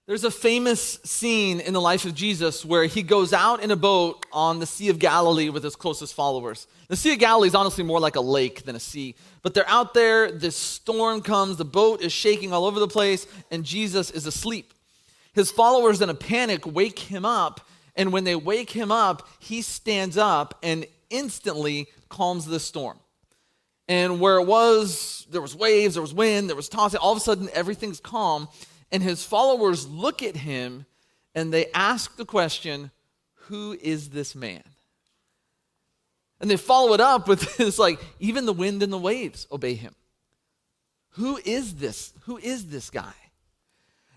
There's a famous scene in the life of Jesus where he goes out in a boat on the Sea of Galilee with his closest followers. The Sea of Galilee is honestly more like a lake than a sea. But they're out there, this storm comes, the boat is shaking all over the place, and Jesus is asleep. His followers in a panic wake him up, and when they wake him up, he stands up and instantly calms the storm. And where it was, there was waves, there was wind, there was tossing, all of a sudden everything's calm. And his followers look at him and they ask the question, who is this man? And they follow it up with this, like, even the wind and the waves obey him. Who is this? Who is this guy?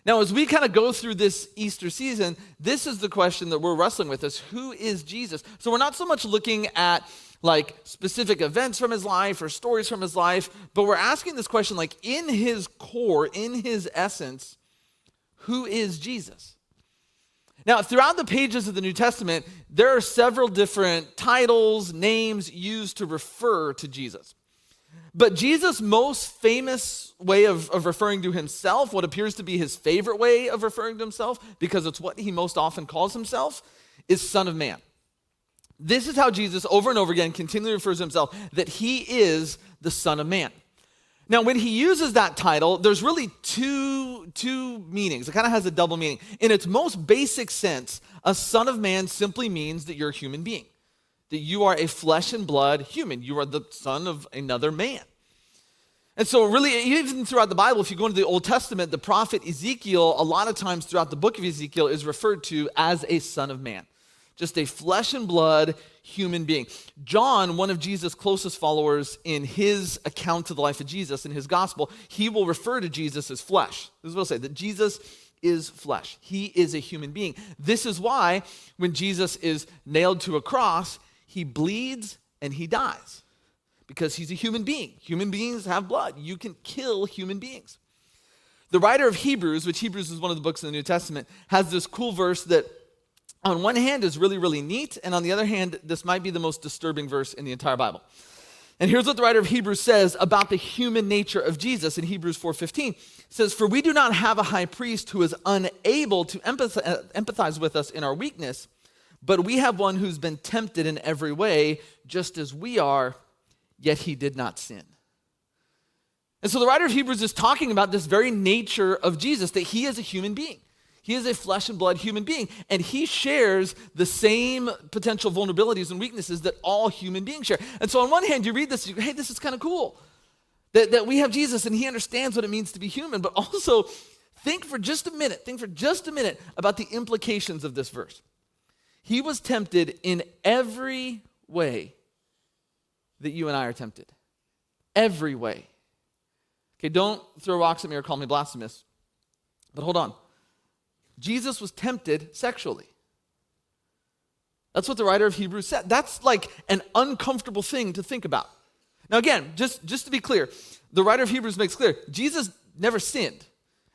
Now, as we kind of go through this Easter season, this is the question that we're wrestling with, is who is Jesus? So we're not so much looking at like specific events from his life or stories from his life, but we're asking this question, like, in his core, in his essence, who is Jesus? Now, throughout the pages of the New Testament, there are several different titles, names used to refer to Jesus. But Jesus' most famous way of referring to himself, what appears to be his favorite way of referring to himself, because it's what he most often calls himself, is Son of Man. This is how Jesus over and over again continually refers to himself, that he is the Son of Man. Now, when he uses that title, there's really two meanings. It kind of has a double meaning. In its most basic sense, a son of man simply means that you're a human being, that you are a flesh and blood human. You are the son of another man. And so really, even throughout the Bible, if you go into the Old Testament, the prophet Ezekiel, a lot of times throughout the book of Ezekiel, is referred to as a son of man. Just a flesh and blood human being. John, one of Jesus' closest followers, in his account of the life of Jesus, in his gospel, he will refer to Jesus as flesh. This is what he'll say, that Jesus is flesh. He is a human being. This is why when Jesus is nailed to a cross, he bleeds and he dies. Because he's a human being. Human beings have blood. You can kill human beings. The writer of Hebrews, which Hebrews is one of the books in the New Testament, has this cool verse that on one hand is really, really neat, and on the other hand, this might be the most disturbing verse in the entire Bible. And here's what the writer of Hebrews says about the human nature of Jesus in Hebrews 4:15. It says, "For we do not have a high priest who is unable to empathize with us in our weakness, but we have one who's been tempted in every way, just as we are, yet he did not sin." And so the writer of Hebrews is talking about this very nature of Jesus, that he is a human being. He is a flesh and blood human being, and he shares the same potential vulnerabilities and weaknesses that all human beings share. And so on one hand, you read this, you go, hey, this is kind of cool, that we have Jesus and he understands what it means to be human, but also think for just a minute about the implications of this verse. He was tempted in every way that you and I are tempted. Every way. Okay, don't throw rocks at me or call me blasphemous, but hold on. Jesus was tempted sexually. That's what the writer of Hebrews said. That's like an uncomfortable thing to think about. Now again, just to be clear, the writer of Hebrews makes clear, Jesus never sinned.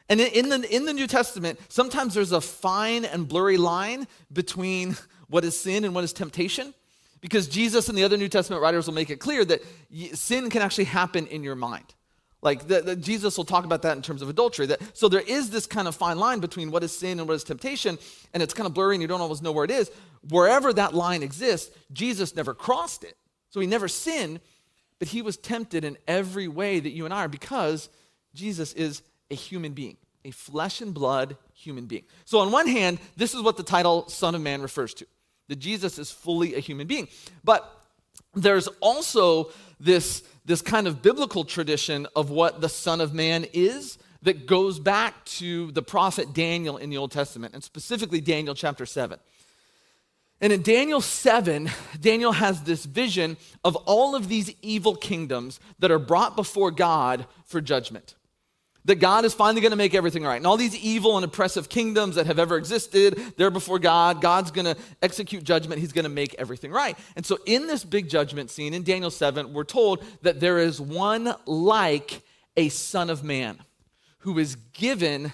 And in the New Testament, sometimes there's a fine and blurry line between what is sin and what is temptation, because Jesus and the other New Testament writers will make it clear that sin can actually happen in your mind. Like Jesus will talk about that in terms of adultery. So there is this kind of fine line between what is sin and what is temptation, and it's kind of blurry and you don't always know where it is. Wherever that line exists, Jesus never crossed it. So he never sinned, but he was tempted in every way that you and I are, because Jesus is a human being, a flesh and blood human being. So on one hand, this is what the title Son of Man refers to, that Jesus is fully a human being. But there's also this kind of biblical tradition of what the Son of Man is that goes back to the prophet Daniel in the Old Testament, and specifically Daniel chapter 7. And in Daniel 7, Daniel has this vision of all of these evil kingdoms that are brought before God for judgment. That God is finally going to make everything right. And all these evil and oppressive kingdoms that have ever existed, they're before God. God's going to execute judgment. He's going to make everything right. And so in this big judgment scene in Daniel 7, we're told that there is one like a son of man who is given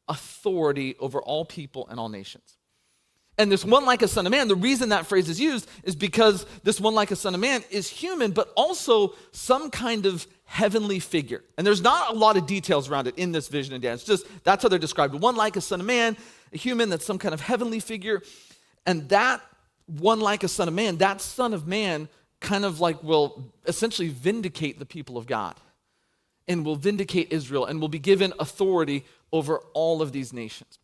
authority over all people and all nations. And this one like a son of man, the reason that phrase is used is because this one like a son of man is human, but also some kind of heavenly figure. And there's not a lot of details around it in this vision and dance. Just that's how they're described. One like a son of man, a human that's some kind of heavenly figure. And that one like a son of man, that son of man kind of like will essentially vindicate the people of God and will vindicate Israel and will be given authority over all of these nations.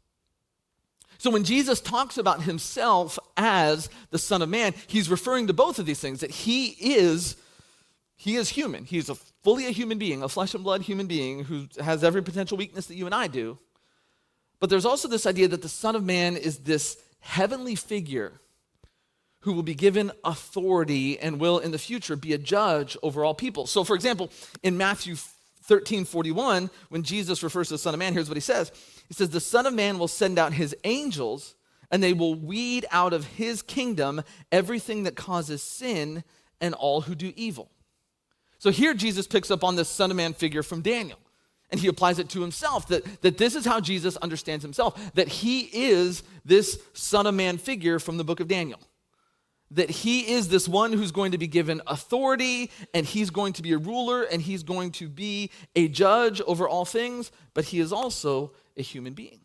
So when Jesus talks about himself as the Son of Man, he's referring to both of these things, that he is human. He's fully a human being, a flesh and blood human being who has every potential weakness that you and I do. But there's also this idea that the Son of Man is this heavenly figure who will be given authority and will in the future be a judge over all people. So for example, in Matthew 13:41, when Jesus refers to the Son of Man, here's what he says. He says, the Son of Man will send out his angels, and they will weed out of his kingdom everything that causes sin and all who do evil. So here Jesus picks up on this Son of Man figure from Daniel, and he applies it to himself, that this is how Jesus understands himself, that he is this Son of Man figure from the book of Daniel. That he is this one who's going to be given authority, and he's going to be a ruler, and he's going to be a judge over all things, but he is also a human being.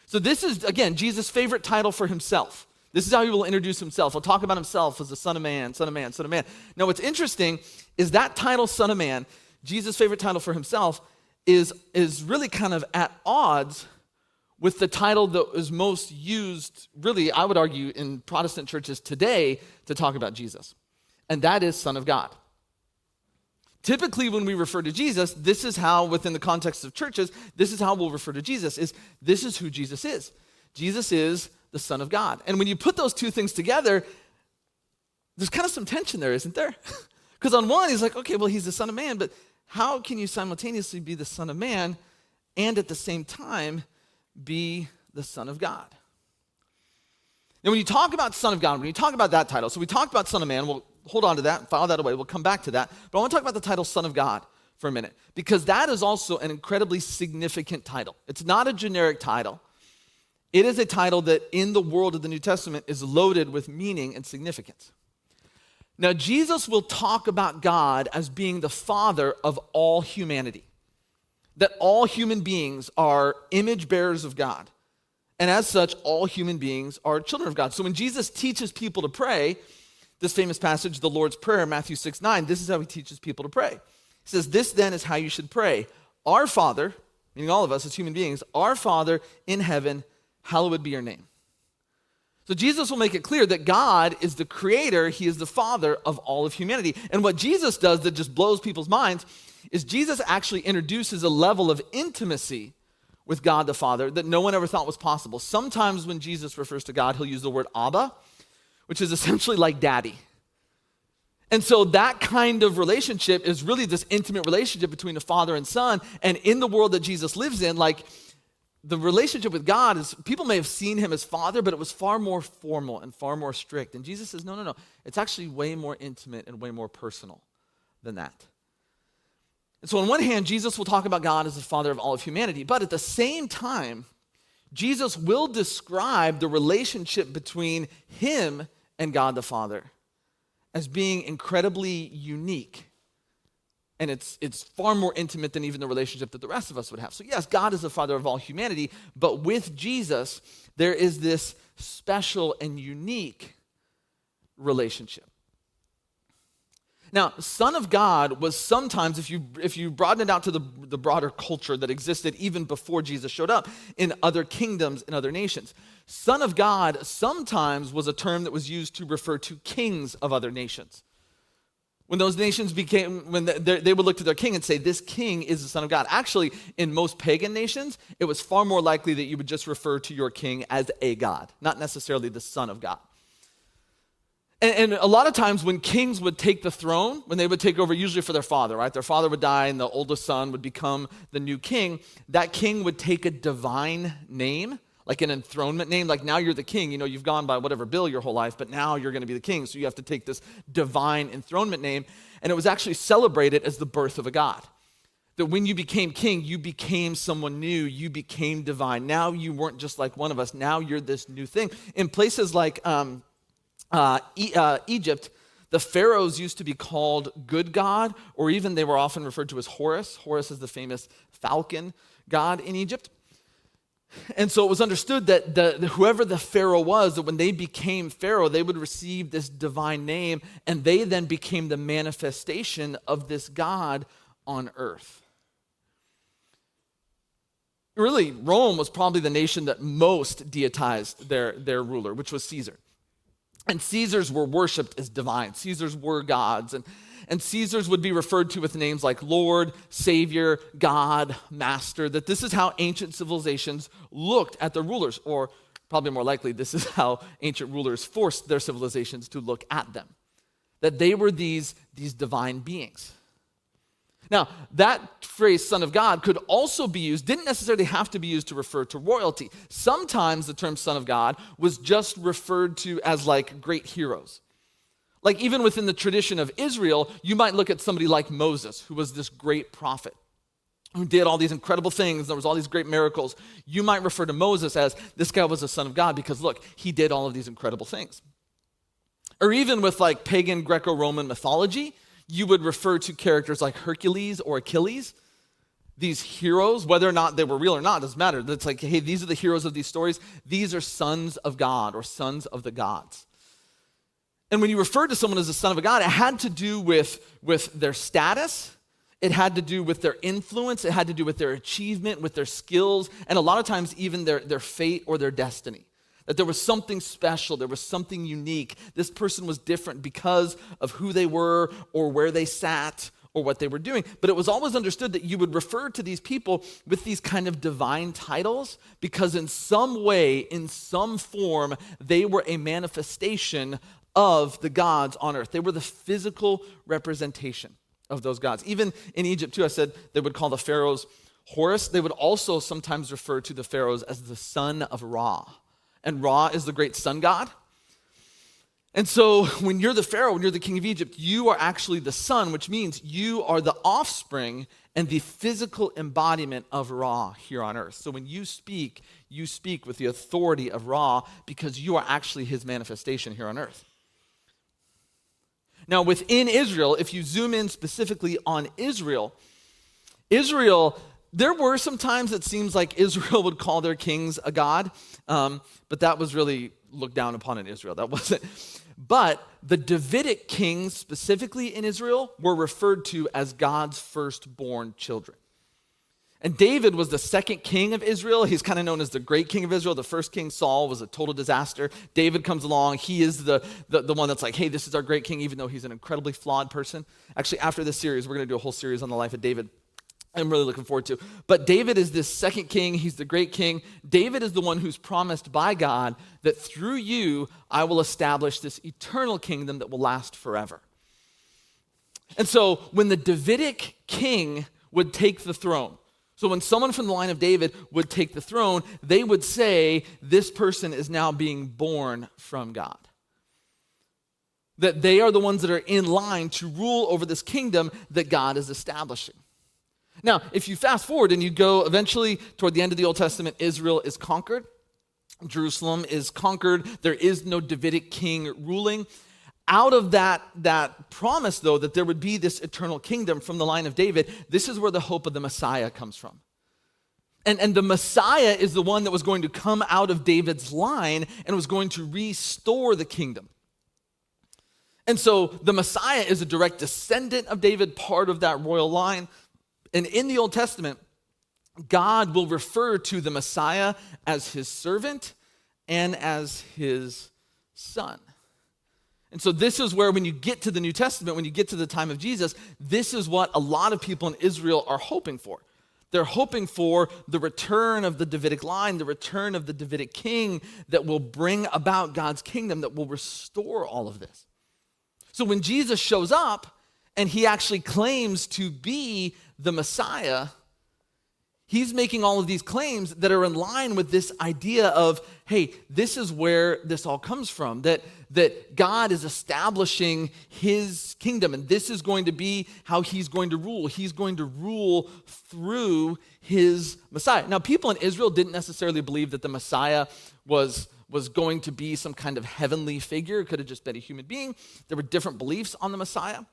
So this is, again, Jesus' favorite title for himself. This is how he will introduce himself. He'll talk about himself as the Son of Man, Son of Man, Son of Man. Now what's interesting is that title, Son of Man, Jesus' favorite title for himself, is really kind of at odds with the title that is most used, really, I would argue, in Protestant churches today to talk about Jesus, and that is Son of God. Typically, when we refer to Jesus, this is how, within the context of churches, this is how we'll refer to Jesus, this is who Jesus is. Jesus is the Son of God. And when you put those two things together, there's kind of some tension there, isn't there? Because on one, he's like, okay, well, he's the Son of Man, but how can you simultaneously be the Son of Man and at the same time be the Son of God? Now, when you talk about Son of God, when you talk about that title, so we talked about Son of Man, we'll hold on to that, file that away, we'll come back to that, but I want to talk about the title Son of God for a minute, because that is also an incredibly significant title. It's not a generic title. It is a title that in the world of the New Testament is loaded with meaning and significance. Now, Jesus will talk about God as being the Father of all humanity, that all human beings are image bearers of God. And as such, all human beings are children of God. So when Jesus teaches people to pray, this famous passage, the Lord's Prayer, Matthew 6:9, this is how he teaches people to pray. He says, this then is how you should pray. Our Father, meaning all of us as human beings, our Father in heaven, hallowed be your name. So Jesus will make it clear that God is the creator, he is the Father of all of humanity. And what Jesus does that just blows people's minds is Jesus actually introduces a level of intimacy with God the Father that no one ever thought was possible. Sometimes when Jesus refers to God, he'll use the word Abba, which is essentially like daddy. And so that kind of relationship is really this intimate relationship between a father and son. And in the world that Jesus lives in, like the relationship with God is, people may have seen him as Father, but it was far more formal and far more strict. And Jesus says, no. It's actually way more intimate and way more personal than that. And so on one hand, Jesus will talk about God as the Father of all of humanity, but at the same time, Jesus will describe the relationship between him and God the Father as being incredibly unique. And it's far more intimate than even the relationship that the rest of us would have. So yes, God is the Father of all humanity, but with Jesus, there is this special and unique relationship. Now, Son of God was sometimes, if you broaden it out to the broader culture that existed even before Jesus showed up in other kingdoms and other nations, Son of God sometimes was a term that was used to refer to kings of other nations. When those nations they would look to their king and say, this king is the Son of God. Actually, in most pagan nations, it was far more likely that you would just refer to your king as a god, not necessarily the Son of God. And a lot of times when kings would take the throne, when they would take over usually for their father, right? Their father would die and the oldest son would become the new king. That king would take a divine name, like an enthronement name, like now you're the king. You know, you've gone by whatever bill your whole life, but now you're going to be the king. So you have to take this divine enthronement name. And it was actually celebrated as the birth of a god. That when you became king, you became someone new. You became divine. Now you weren't just like one of us. Now you're this new thing. In places like Egypt, the pharaohs used to be called good God, or even they were often referred to as Horus. Horus is the famous falcon god in Egypt. And so it was understood that whoever the pharaoh was, that when they became pharaoh, they would receive this divine name, and they then became the manifestation of this God on earth. Really, Rome was probably the nation that most deitized their ruler, which was Caesar. And Caesars were worshipped as divine. Caesars were gods. And Caesars would be referred to with names like Lord, Savior, God, Master, that this is how ancient civilizations looked at their rulers, or probably more likely, this is how ancient rulers forced their civilizations to look at them, that they were these divine beings. Now, that phrase, Son of God, could also be used, didn't necessarily have to be used to refer to royalty. Sometimes the term Son of God was just referred to as like great heroes. Like even within the tradition of Israel, you might look at somebody like Moses, who was this great prophet, who did all these incredible things. There was all these great miracles. You might refer to Moses as, this guy was a son of God because look, he did all of these incredible things. Or even with like pagan Greco-Roman mythology, you would refer to characters like Hercules or Achilles, these heroes, whether or not they were real or not, doesn't matter. It's like, hey, these are the heroes of these stories. These are sons of God or sons of the gods. And when you referred to someone as a son of a god, it had to do with their status. It had to do with their influence. It had to do with their achievement, with their skills, and a lot of times even their fate or their destiny. That there was something special, there was something unique. This person was different because of who they were or where they sat or what they were doing. But it was always understood that you would refer to these people with these kind of divine titles because in some way, in some form, they were a manifestation of the gods on earth. They were the physical representation of those gods. Even in Egypt too, I said they would call the pharaohs Horus. They would also sometimes refer to the pharaohs as the son of Ra. And Ra is the great sun god. And so when you're the pharaoh, when you're the king of Egypt, you are actually the son, which means you are the offspring and the physical embodiment of Ra here on earth. So when you speak with the authority of Ra because you are actually his manifestation here on earth. Now within Israel, if you zoom in specifically on Israel, there were some times it seems like Israel would call their kings a god, but that was really looked down upon in Israel. That wasn't. But the Davidic kings, specifically in Israel, were referred to as God's firstborn children. And David was the second king of Israel. He's kind of known as the great king of Israel. The first king, Saul, was a total disaster. David comes along. He is the one that's like, hey, this is our great king, even though he's an incredibly flawed person. Actually, after this series, we're going to do a whole series on the life of David. I'm really looking forward to. But David is this second king. He's the great king. David is the one who's promised by God that through you, I will establish this eternal kingdom that will last forever. And so when the Davidic king would take the throne, so when someone from the line of David would take the throne, they would say, this person is now being born from God. That they are the ones that are in line to rule over this kingdom that God is establishing. Now, if you fast forward and you go eventually toward the end of the Old Testament, Israel is conquered. Jerusalem is conquered. There is no Davidic king ruling. Out of that promise, though, that there would be this eternal kingdom from the line of David, this is where the hope of the Messiah comes from. And the Messiah is the one that was going to come out of David's line and was going to restore the kingdom. And so the Messiah is a direct descendant of David, part of that royal line. And in the Old Testament, God will refer to the Messiah as his servant and as his son. And so this is where when you get to the New Testament, when you get to the time of Jesus, this is what a lot of people in Israel are hoping for. They're hoping for the return of the Davidic line, the return of the Davidic king that will bring about God's kingdom, that will restore all of this. So when Jesus shows up and he actually claims to be the Messiah, He's making all of these claims that are in line with this idea of, hey, this is where this all comes from, that God is establishing his kingdom, and this is going to be how he's going to rule. He's going to rule through his Messiah. Now, people in Israel didn't necessarily believe that the Messiah was going to be some kind of heavenly figure. It could have just been a human being. There were different beliefs on the Messiah.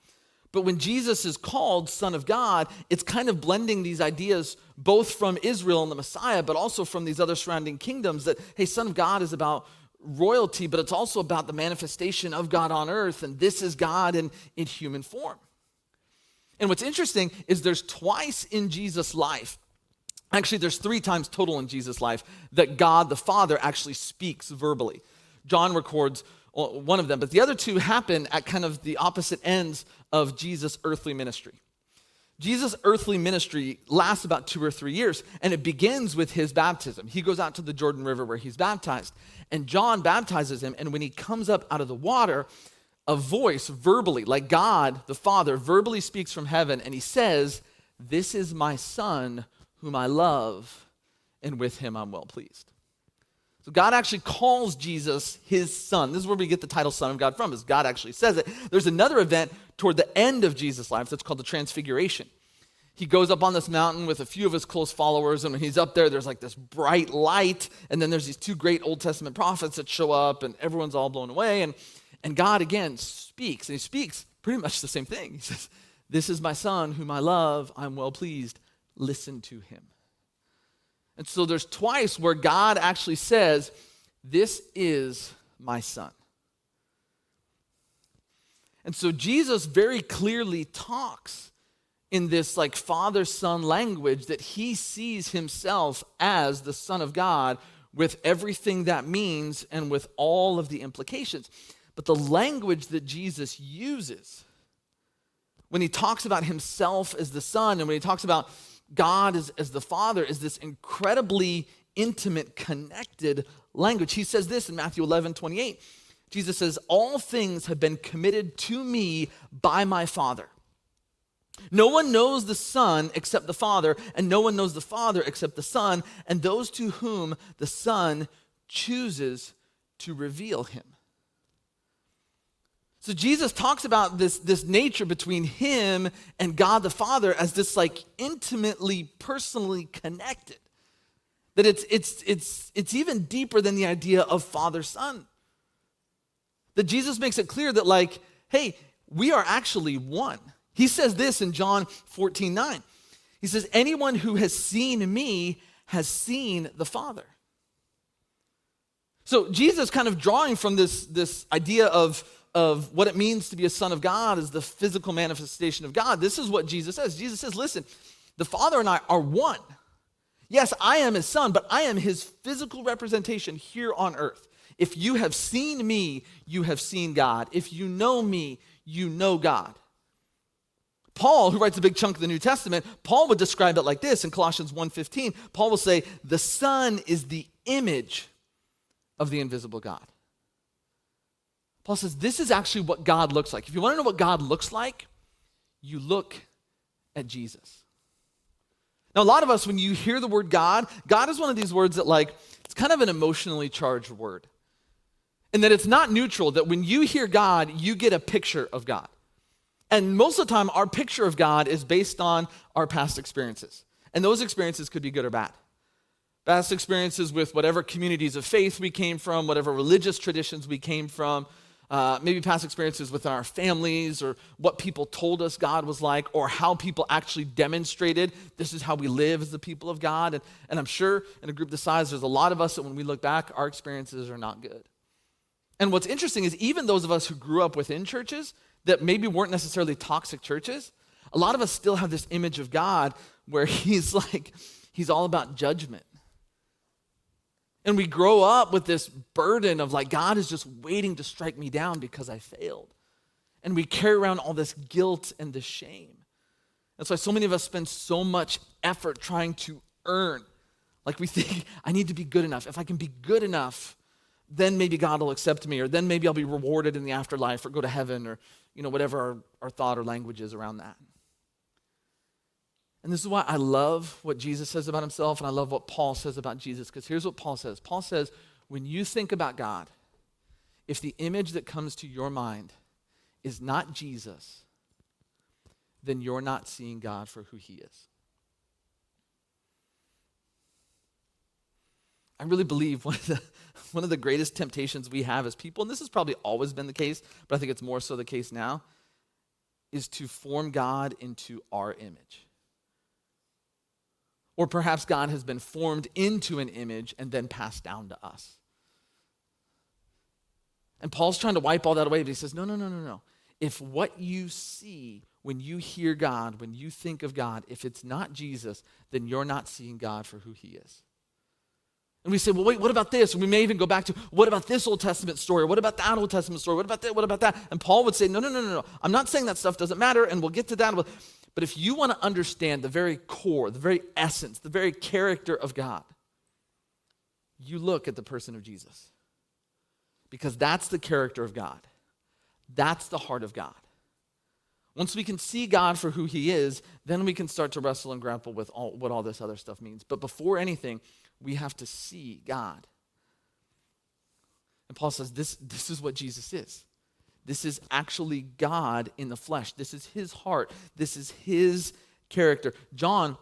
But when Jesus is called Son of God, it's kind of blending these ideas both from Israel and the Messiah, but also from these other surrounding kingdoms that, hey, Son of God is about royalty, but it's also about the manifestation of God on earth, and this is God in human form. And what's interesting is there's twice in Jesus' life, actually there's 3 times total in Jesus' life, that God the Father actually speaks verbally. John records one of them, but the other 2 happen at kind of the opposite ends of Jesus' earthly ministry. Jesus' earthly ministry lasts about 2 or 3 years, and it begins with his baptism. He goes out to the Jordan River where he's baptized, and John baptizes him, and when he comes up out of the water, a voice verbally, like God the Father, verbally speaks from heaven, and he says, "This is my Son whom I love, and with him I'm well pleased." So God actually calls Jesus his son. This is where we get the title Son of God from, is God actually says it. There's another event toward the end of Jesus' life that's called the Transfiguration. He goes up on this mountain with a few of his close followers, and when he's up there, there's like this bright light, and then there's these 2 great Old Testament prophets that show up, and everyone's all blown away, and God again speaks, and he speaks pretty much the same thing. He says, "This is my Son whom I love, I'm well pleased, listen to him." And so there's twice where God actually says, "This is my Son." And so Jesus very clearly talks in this like father-son language that he sees himself as the Son of God with everything that means and with all of the implications. But the language that Jesus uses when he talks about himself as the Son and when he talks about God as the Father is this incredibly intimate, connected language. He says this in Matthew 11:28. Jesus says, "All things have been committed to me by my Father. No one knows the Son except the Father, and no one knows the Father except the Son, and those to whom the Son chooses to reveal him." So Jesus talks about this nature between him and God the Father as this like intimately, personally connected. That it's even deeper than the idea of father-son. That Jesus makes it clear that like, hey, we are actually one. He says this in John 14:9. He says, "Anyone who has seen me has seen the Father." So Jesus kind of drawing from this idea of what it means to be a son of God as the physical manifestation of God. This is what Jesus says. Jesus says, listen, the Father and I are one. Yes, I am his son, but I am his physical representation here on earth. If you have seen me, you have seen God. If you know me, you know God. Paul, who writes a big chunk of the New Testament, Paul would describe it like this in Colossians 1:15. Paul will say, "The Son is the image of the invisible God." Paul says this is actually what God looks like. If you want to know what God looks like, you look at Jesus. Now, a lot of us, when you hear the word God, God is one of these words that like, it's kind of an emotionally charged word. And that it's not neutral, that when you hear God, you get a picture of God. And most of the time, our picture of God is based on our past experiences. And those experiences could be good or bad. Past experiences with whatever communities of faith we came from, whatever religious traditions we came from, maybe past experiences with our families or what people told us God was like or how people actually demonstrated this is how we live as the people of God. And I'm sure in a group this size, there's a lot of us that when we look back, our experiences are not good. And what's interesting is even those of us who grew up within churches that maybe weren't necessarily toxic churches, a lot of us still have this image of God where he's all about judgment. And we grow up with this burden of like, God is just waiting to strike me down because I failed. And we carry around all this guilt and this shame. That's why so many of us spend so much effort trying to earn. Like we think, I need to be good enough. If I can be good enough, then maybe God will accept me, or then maybe I'll be rewarded in the afterlife or go to heaven, or whatever our thought or language is around that. And this is why I love what Jesus says about himself, and I love what Paul says about Jesus, because here's what Paul says. Paul says, when you think about God, if the image that comes to your mind is not Jesus, then you're not seeing God for who he is. I really believe one of the greatest temptations we have as people, and this has probably always been the case, but I think it's more so the case now, is to form God into our image. Or perhaps God has been formed into an image and then passed down to us. And Paul's trying to wipe all that away, but he says, no. If what you see when you hear God, when you think of God, if it's not Jesus, then you're not seeing God for who he is. And we say, well, wait, what about this? And we may even go back to, what about this Old Testament story? What about that Old Testament story? What about that? What about that? And Paul would say, no. I'm not saying that stuff doesn't matter, and we'll get to that. But if you want to understand the very core, the very essence, the very character of God, you look at the person of Jesus. Because that's the character of God. That's the heart of God. Once we can see God for who he is, then we can start to wrestle and grapple with what all this other stuff means. But before anything, we have to see God. And Paul says this is what Jesus is. This is actually God in the flesh. This is his heart. This is his character. John,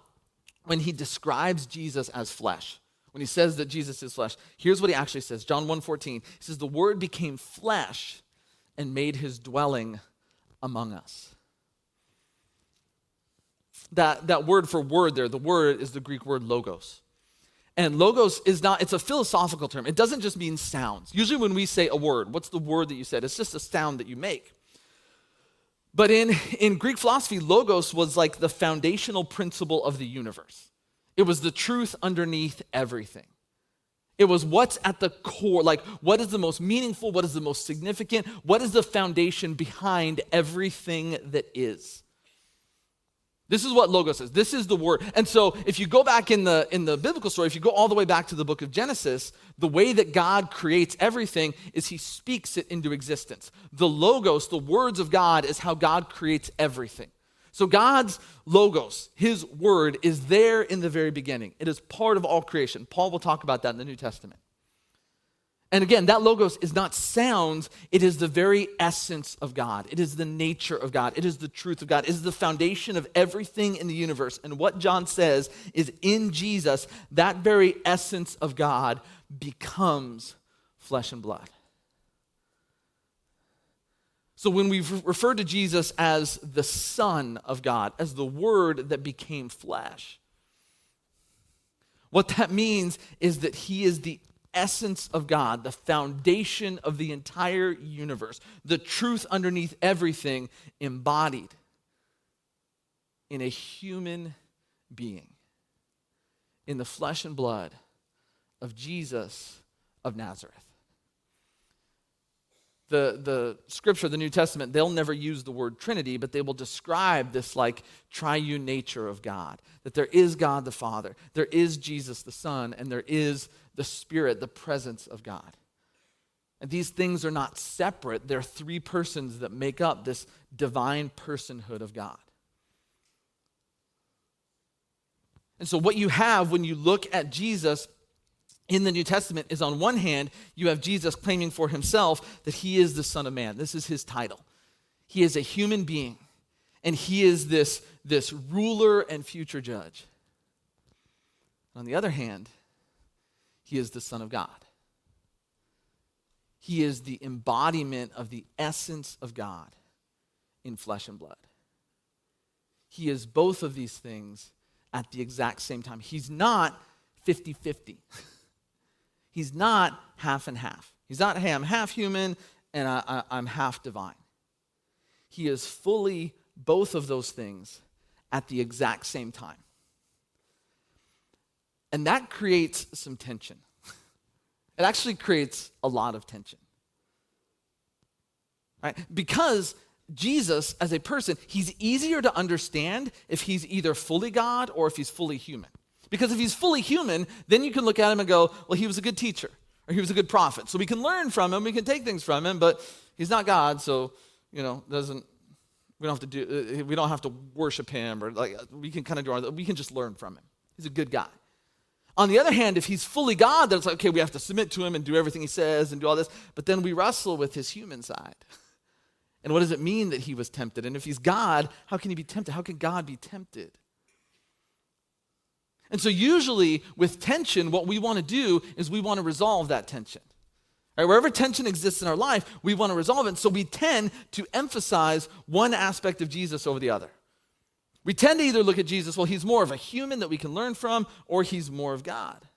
when he describes Jesus as flesh, when he says that Jesus is flesh, here's what he actually says. John 1:14, he says, the word became flesh and made his dwelling among us. That word for word there, the word is the Greek word logos. And logos is not, it's a philosophical term. It doesn't just mean sounds. Usually when we say a word, what's the word that you said? It's just a sound that you make. But in Greek philosophy, logos was like the foundational principle of the universe. It was the truth underneath everything. It was what's at the core, like what is the most meaningful, what is the most significant, what is the foundation behind everything that is. This is what logos is. This is the word. And so if you go back in the biblical story, if you go all the way back to the book of Genesis, the way that God creates everything is he speaks it into existence. The logos, the words of God, is how God creates everything. So God's logos, his word, is there in the very beginning. It is part of all creation. Paul will talk about that in the New Testament. And again, that logos is not sounds, it is the very essence of God. It is the nature of God. It is the truth of God. It is the foundation of everything in the universe. And what John says is in Jesus, that very essence of God becomes flesh and blood. So when we refer to Jesus as the Son of God, as the Word that became flesh, what that means is that he is the essence of God, the foundation of the entire universe, the truth underneath everything embodied in a human being, in the flesh and blood of Jesus of Nazareth. The scripture, the New Testament, they'll never use the word Trinity, but they will describe this like triune nature of God, that there is God the Father, there is Jesus the Son, and there is the Spirit, the presence of God. And these things are not separate. They're three persons that make up this divine personhood of God. And so what you have when you look at Jesus in the New Testament is, on one hand, you have Jesus claiming for himself that he is the Son of Man. This is his title. He is a human being, and he is this ruler and future judge. On the other hand, he is the Son of God. He is the embodiment of the essence of God in flesh and blood. He is both of these things at the exact same time. He's not 50-50. He's not half and half. He's not, hey, I'm half human and I'm half divine. He is fully both of those things at the exact same time. And that creates some tension. It actually creates a lot of tension. Right? Because Jesus, as a person, he's easier to understand if he's either fully God or if he's fully human. Because if he's fully human, then you can look at him and go, well, he was a good teacher, or he was a good prophet. So we can learn from him, we can take things from him, but he's not God, so, doesn't We don't have to worship him, or like we can kind of we can just learn from him. He's a good guy. On the other hand, if he's fully God, then it's like, okay, we have to submit to him and do everything he says and do all this. But then we wrestle with his human side. And what does it mean that he was tempted? And if he's God, how can he be tempted? How can God be tempted? And so usually with tension, what we want to do is we want to resolve that tension. Right? Wherever tension exists in our life, we want to resolve it. And so we tend to emphasize one aspect of Jesus over the other. We tend to either look at Jesus, well, he's more of a human that we can learn from, or he's more of God.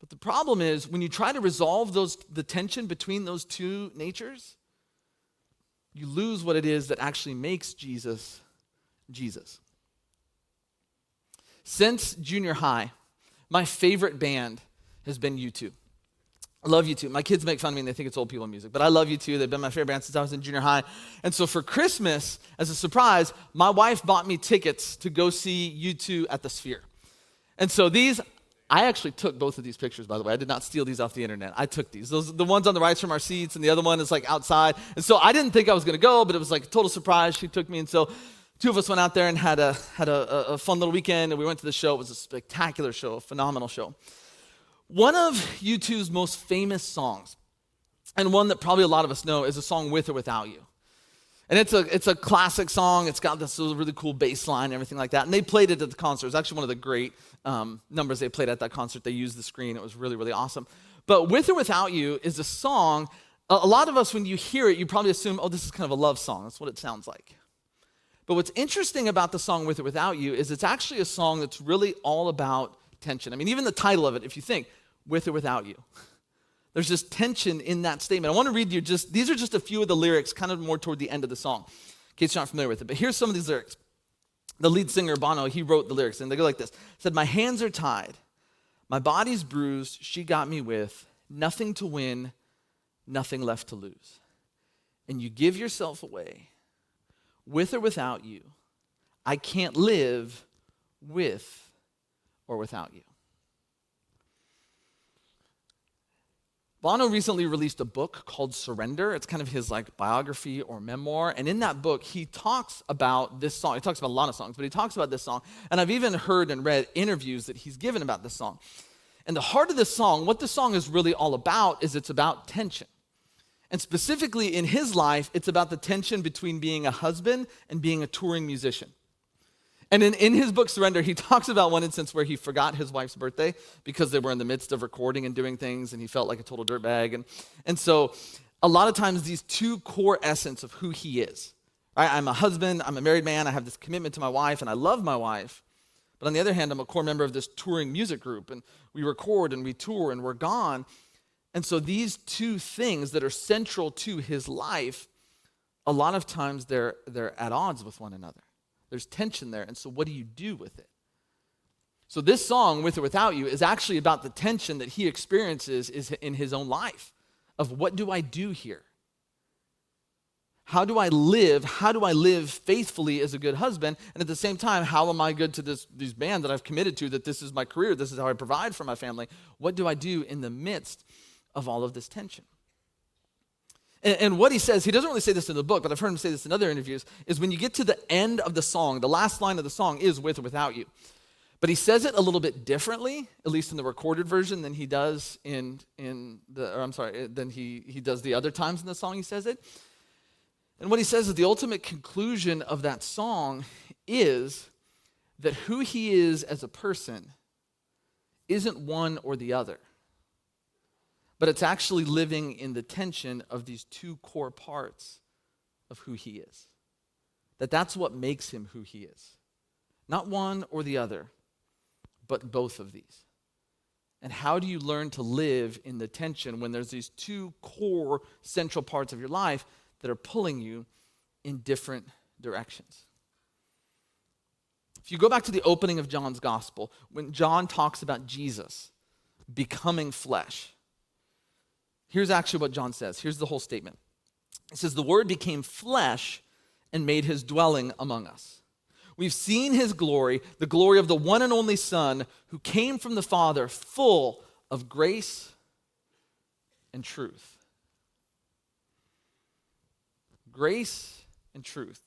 But the problem is, when you try to resolve the tension between those two natures, you lose what it is that actually makes Jesus, Jesus. Since junior high, my favorite band has been U2. I love U2. My kids make fun of me and they think it's old people music, but I love U2. They've been my favorite band since I was in junior high. And so for Christmas, as a surprise, my wife bought me tickets to go see U2 at the Sphere. And so I actually took both of these pictures, by the way. I did not steal these off the internet. I took these. The ones on the right's from our seats, and the other one is like outside. And so I didn't think I was going to go, but it was like a total surprise. She took me, and so two of us went out there and had a fun little weekend, and we went to the show. It was a spectacular show, a phenomenal show. One of U2's most famous songs, and one that probably a lot of us know, is a song With or Without You. And it's a classic song. It's got this really cool bass line and everything like that. And they played it at the concert. It was actually one of the great numbers they played at that concert. They used the screen. It was really, really awesome. But With or Without You is a song, a lot of us, when you hear it, you probably assume, oh, this is kind of a love song. That's what it sounds like. But what's interesting about the song With or Without You is it's actually a song that's really all about tension. I mean, even the title of it, if you think, With or Without You. There's this tension in that statement. I want to read you these are just a few of the lyrics, kind of more toward the end of the song, in case you're not familiar with it. But here's some of these lyrics. The lead singer, Bono, he wrote the lyrics, and they go like this. It said, my hands are tied, my body's bruised, she got me with nothing to win, nothing left to lose. And you give yourself away, with or without you. I can't live with or without you. Bono recently released a book called Surrender. It's kind of his like biography or memoir. And in that book, he talks about this song. He talks about a lot of songs, but he talks about this song. And I've even heard and read interviews that he's given about this song. And the heart of this song, what the song is really all about, is it's about tension. And specifically in his life, it's about the tension between being a husband and being a touring musician. And in his book, Surrender, he talks about one instance where he forgot his wife's birthday because they were in the midst of recording and doing things, and he felt like a total dirtbag. And so a lot of times these two core essence of who he is, right? I'm a husband, I'm a married man, I have this commitment to my wife, and I love my wife. But on the other hand, I'm a core member of this touring music group, and we record and we tour and we're gone. And so these two things that are central to his life, a lot of times they're at odds with one another. There's tension there, and so what do you do with it? So this song, With or Without You, is actually about the tension that he experiences in his own life of what do I do here? How do I live? How do I live faithfully as a good husband? And at the same time, how am I good to this band that I've committed to, that this is my career, this is how I provide for my family? What do I do in the midst of all of this tension? And what he says, he doesn't really say this in the book, but I've heard him say this in other interviews, is when you get to the end of the song, the last line of the song is With or Without You. But he says it a little bit differently, at least in the recorded version, than he does than he does the other times in the song he says it. And what he says is the ultimate conclusion of that song is that who he is as a person isn't one or the other. But it's actually living in the tension of these two core parts of who he is. That's what makes him who he is. Not one or the other, but both of these. And how do you learn to live in the tension when there's these two core central parts of your life that are pulling you in different directions? If you go back to the opening of John's gospel, when John talks about Jesus becoming flesh, here's actually what John says. Here's the whole statement. It says, the Word became flesh and made his dwelling among us. We've seen his glory, the glory of the one and only Son who came from the Father, full of grace and truth. Grace and truth?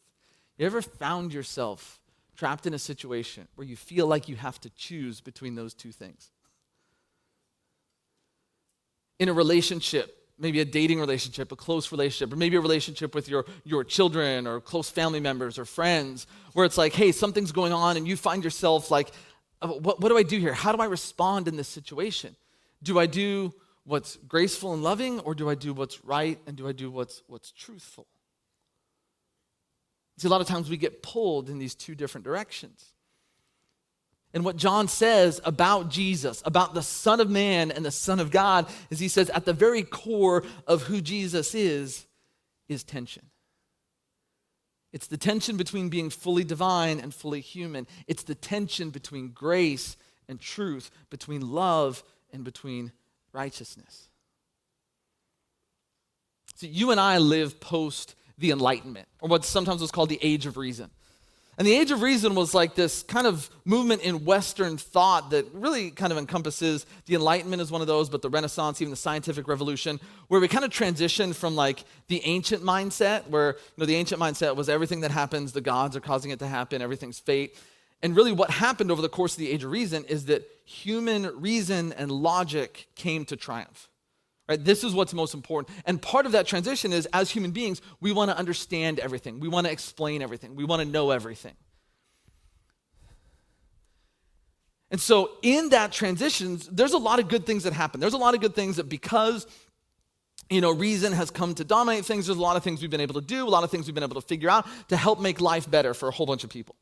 You ever found yourself trapped in a situation where you feel like you have to choose between those two things? In a relationship, maybe a dating relationship, a close relationship, or maybe a relationship with your children or close family members or friends, where it's like, hey, something's going on and you find yourself like, what do I do here? How do I respond in this situation? Do I do what's graceful and loving, or do I do what's right, and do I do what's truthful? See, a lot of times we get pulled in these two different directions. And what John says about Jesus, about the Son of Man and the Son of God, is he says at the very core of who Jesus is tension. It's the tension between being fully divine and fully human. It's the tension between grace and truth, between love and between righteousness. See, you and I live post the Enlightenment, or what sometimes was called the Age of Reason. And the Age of Reason was like this kind of movement in Western thought that really kind of encompasses the Enlightenment is one of those, but the Renaissance, even the scientific revolution, where we kind of transitioned from like the ancient mindset, where the ancient mindset was everything that happens, the gods are causing it to happen, everything's fate. And really what happened over the course of the Age of Reason is that human reason and logic came to triumph. Right? This is what's most important. And part of that transition is, as human beings, we want to understand everything. We want to explain everything. We want to know everything. And so in that transition, there's a lot of good things that happen. There's a lot of good things that because, reason has come to dominate things, there's a lot of things we've been able to do, a lot of things we've been able to figure out to help make life better for a whole bunch of people.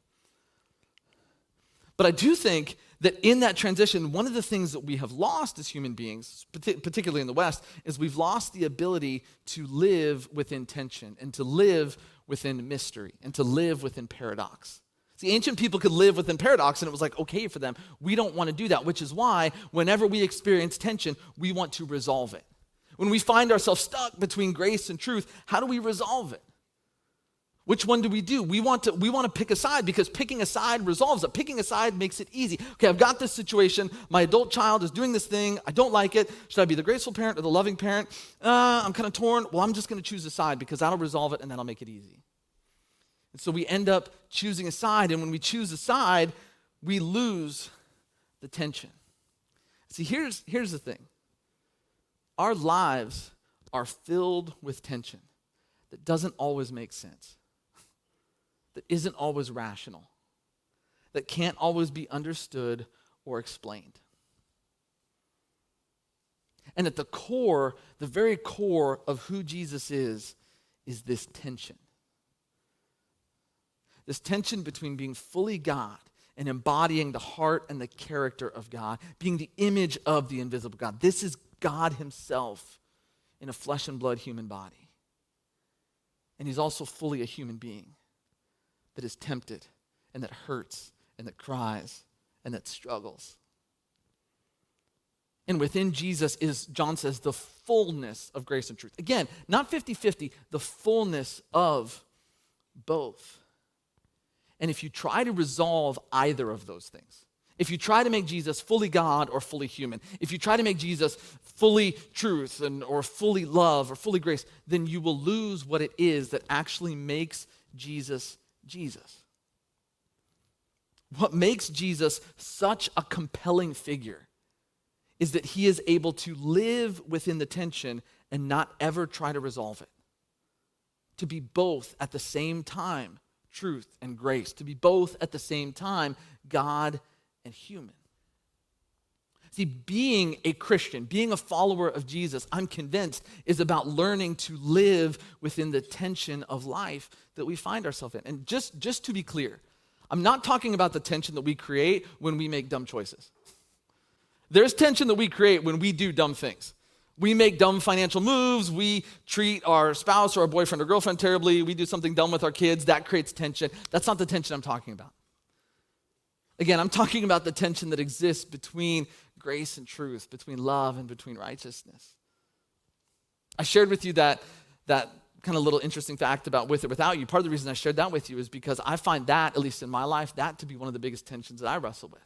But I do think that in that transition, one of the things that we have lost as human beings, particularly in the West, is we've lost the ability to live within tension and to live within mystery and to live within paradox. See, ancient people could live within paradox and it was like okay for them. We don't want to do that, which is why whenever we experience tension, we want to resolve it. When we find ourselves stuck between grace and truth, how do we resolve it? Which one do? We want to pick a side because picking a side resolves it. Picking a side makes it easy. Okay, I've got this situation. My adult child is doing this thing. I don't like it. Should I be the graceful parent or the loving parent? I'm kind of torn. Well, I'm just going to choose a side because that'll resolve it and that'll make it easy. And so we end up choosing a side, and when we choose a side, we lose the tension. See, here's the thing. Our lives are filled with tension that doesn't always make sense, that isn't always rational, that can't always be understood or explained. And at the core, the very core of who Jesus is this tension. This tension between being fully God and embodying the heart and the character of God, being the image of the invisible God. This is God himself in a flesh and blood human body. And he's also fully a human being that is tempted and that hurts and that cries and that struggles. And within Jesus is, John says, the fullness of grace and truth. Again, not 50-50, the fullness of both. And if you try to resolve either of those things, if you try to make Jesus fully God or fully human, if you try to make Jesus fully truth or fully love or fully grace, then you will lose what it is that actually makes Jesus Jesus. What makes Jesus such a compelling figure is that he is able to live within the tension and not ever try to resolve it. To be both at the same time, truth and grace. To be both at the same time, God and human. See, being a Christian, being a follower of Jesus, I'm convinced, is about learning to live within the tension of life that we find ourselves in. And just to be clear, I'm not talking about the tension that we create when we make dumb choices. There's tension that we create when we do dumb things. We make dumb financial moves, we treat our spouse or our boyfriend or girlfriend terribly, we do something dumb with our kids, that creates tension. That's not the tension I'm talking about. Again, I'm talking about the tension that exists between grace and truth, between love and between righteousness. I shared with you that kind of little interesting fact about With or Without You. Part of the reason I shared that with you is because I find that, at least in my life, that to be one of the biggest tensions that I wrestle with.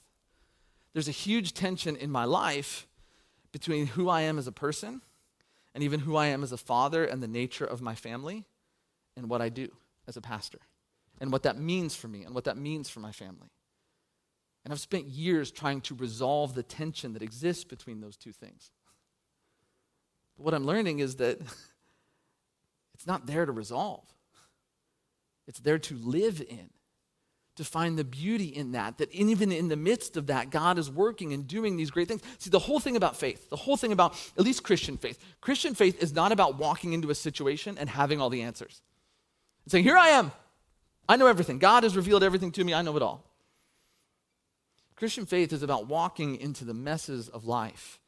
There's a huge tension in my life between who I am as a person and even who I am as a father and the nature of my family and what I do. as a pastor and what that means for me and what that means for my family. And I've spent years trying to resolve the tension that exists between those two things. But what I'm learning is that it's not there to resolve. It's there to live in, to find the beauty in that even in the midst of that, God is working and doing these great things. See, the whole thing about faith, the whole thing about at least Christian faith is not about walking into a situation and having all the answers. And saying, here I am. I know everything. God has revealed everything to me. I know it all. Christian faith is about walking into the messes of life,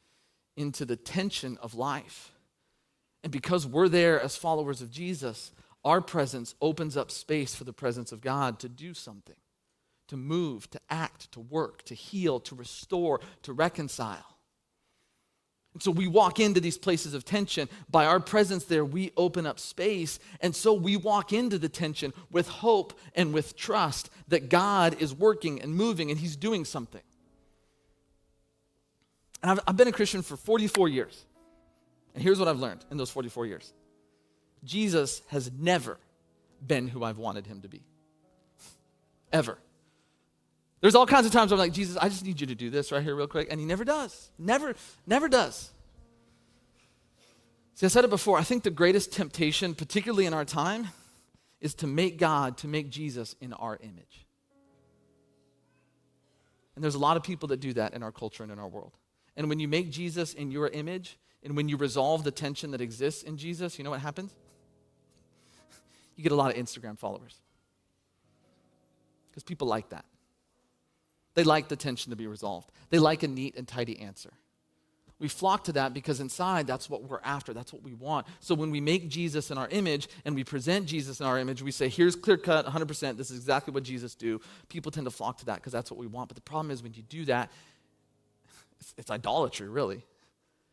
into the tension of life. And because we're there as followers of Jesus, our presence opens up space for the presence of God to do something, to move, to act, to work, to heal, to restore, to reconcile. And so we walk into these places of tension. By our presence there, we open up space. And so we walk into the tension with hope and with trust that God is working and moving and he's doing something. And I've been a Christian for 44 years. And here's what I've learned in those 44 years. Jesus has never been who I've wanted him to be. Ever. There's all kinds of times where I'm like, Jesus, I just need you to do this right here real quick. And he never does. Never does. See, I said it before. I think the greatest temptation, particularly in our time, is to make Jesus in our image. And there's a lot of people that do that in our culture and in our world. And when you make Jesus in your image, and when you resolve the tension that exists in Jesus, you know what happens? You get a lot of Instagram followers. Because people like that. They like the tension to be resolved. They like a neat and tidy answer. We flock to that because inside, that's what we're after. That's what we want. So when we make Jesus in our image and we present Jesus in our image, we say, here's clear cut, 100%. This is exactly what Jesus do. People tend to flock to that because that's what we want. But the problem is when you do that, it's idolatry, really.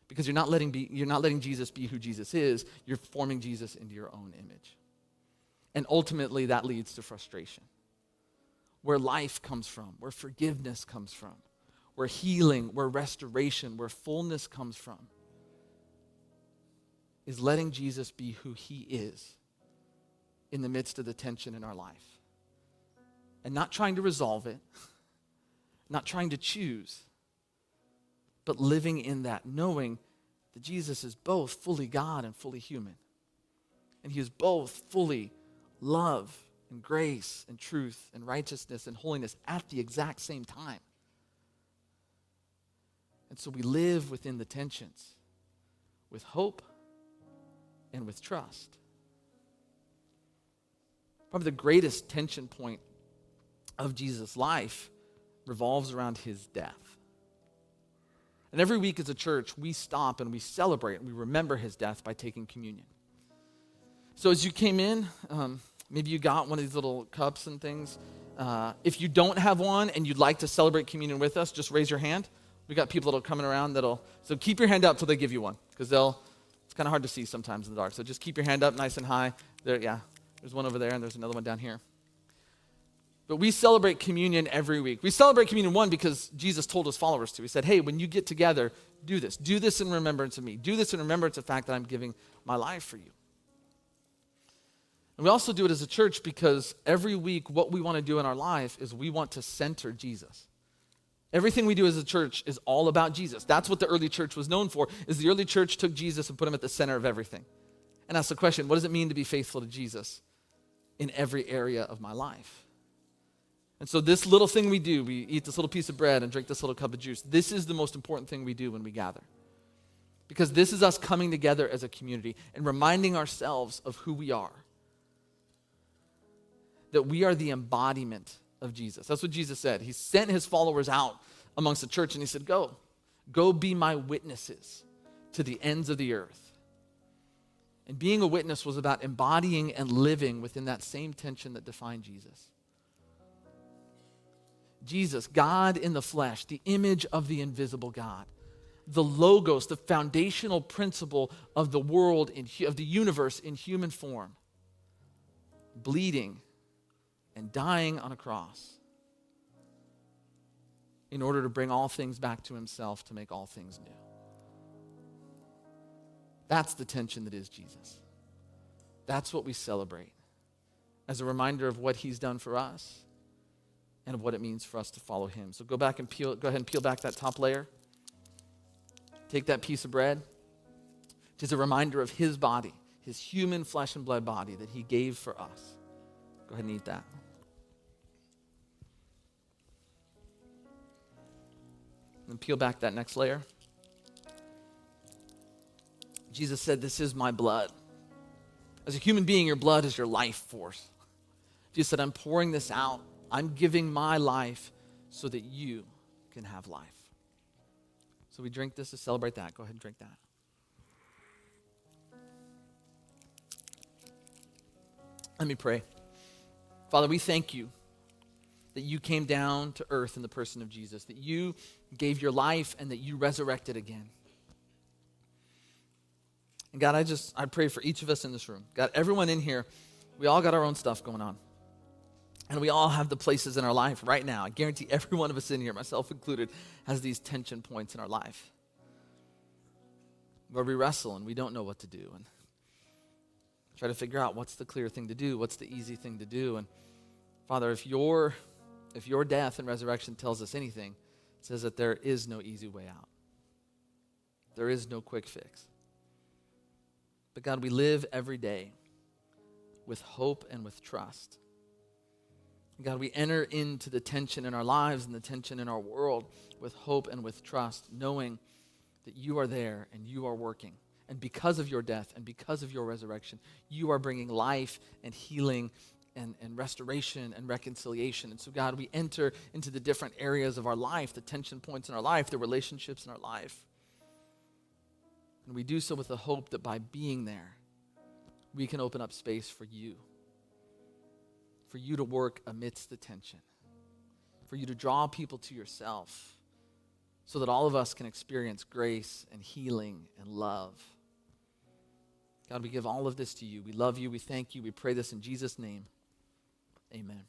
Because you're not letting Jesus be who Jesus is. You're forming Jesus into your own image. And ultimately, that leads to frustration. Where life comes from, where forgiveness comes from, where healing, where restoration, where fullness comes from, is letting Jesus be who he is in the midst of the tension in our life. And not trying to resolve it, not trying to choose, but living in that, knowing that Jesus is both fully God and fully human. And he is both fully love and grace and truth and righteousness and holiness at the exact same time. And so we live within the tensions with hope and with trust. Probably the greatest tension point of Jesus' life revolves around his death. And every week as a church, we stop and we celebrate and we remember his death by taking communion. So as you came in, maybe you got one of these little cups and things. If you don't have one and you'd like to celebrate communion with us, just raise your hand. We got people that are coming around so keep your hand up till they give you one, because it's kind of hard to see sometimes in the dark. So just keep your hand up nice and high. There's one over there and there's another one down here. But we celebrate communion every week. We celebrate communion, one, because Jesus told his followers to. He said, hey, when you get together, do this. Do this in remembrance of me. Do this in remembrance of the fact that I'm giving my life for you. And we also do it as a church because every week what we want to do in our life is we want to center Jesus. Everything we do as a church is all about Jesus. That's what the early church was known for, is the early church took Jesus and put him at the center of everything. And asked the question, what does it mean to be faithful to Jesus in every area of my life? And so this little thing we do, we eat this little piece of bread and drink this little cup of juice, this is the most important thing we do when we gather. Because this is us coming together as a community and reminding ourselves of who we are. That we are the embodiment of Jesus. That's what Jesus said. He sent his followers out amongst the church and he said, go be my witnesses to the ends of the earth. And being a witness was about embodying and living within that same tension that defined Jesus. Jesus, God in the flesh, the image of the invisible God, the logos, the foundational principle of the world, of the universe in human form, bleeding and dying on a cross in order to bring all things back to himself, to make all things new. That's the tension that is Jesus. That's what we celebrate. as a reminder of what he's done for us and of what it means for us to follow him. So go ahead and peel back that top layer. Take that piece of bread. It is a reminder of his body, his human flesh and blood body that he gave for us. Go ahead and eat that. And peel back that next layer. Jesus said, "This is my blood." As a human being, your blood is your life force. Jesus said, "I'm pouring this out. I'm giving my life so that you can have life." So we drink this to celebrate that. Go ahead and drink that. Let me pray. Father, we thank you that you came down to earth in the person of Jesus, that you gave your life and that you resurrected again. And God, I pray for each of us in this room. God, everyone in here, we all got our own stuff going on. And we all have the places in our life right now. I guarantee every one of us in here, myself included, has these tension points in our life where we wrestle and we don't know what to do and try to figure out what's the clear thing to do, what's the easy thing to do. And Father, if your death and resurrection tells us anything, it says that there is no easy way out. There is no quick fix. But God, we live every day with hope and with trust. God, we enter into the tension in our lives and the tension in our world with hope and with trust, knowing that you are there and you are working. And because of your death and because of your resurrection, you are bringing life and healing and restoration and reconciliation. And so, God, we enter into the different areas of our life, the tension points in our life, the relationships in our life. And we do so with the hope that by being there, we can open up space for you to work amidst the tension, for you to draw people to yourself so that all of us can experience grace and healing and love. God, we give all of this to you. We love you. We thank you. We pray this in Jesus' name. Amen.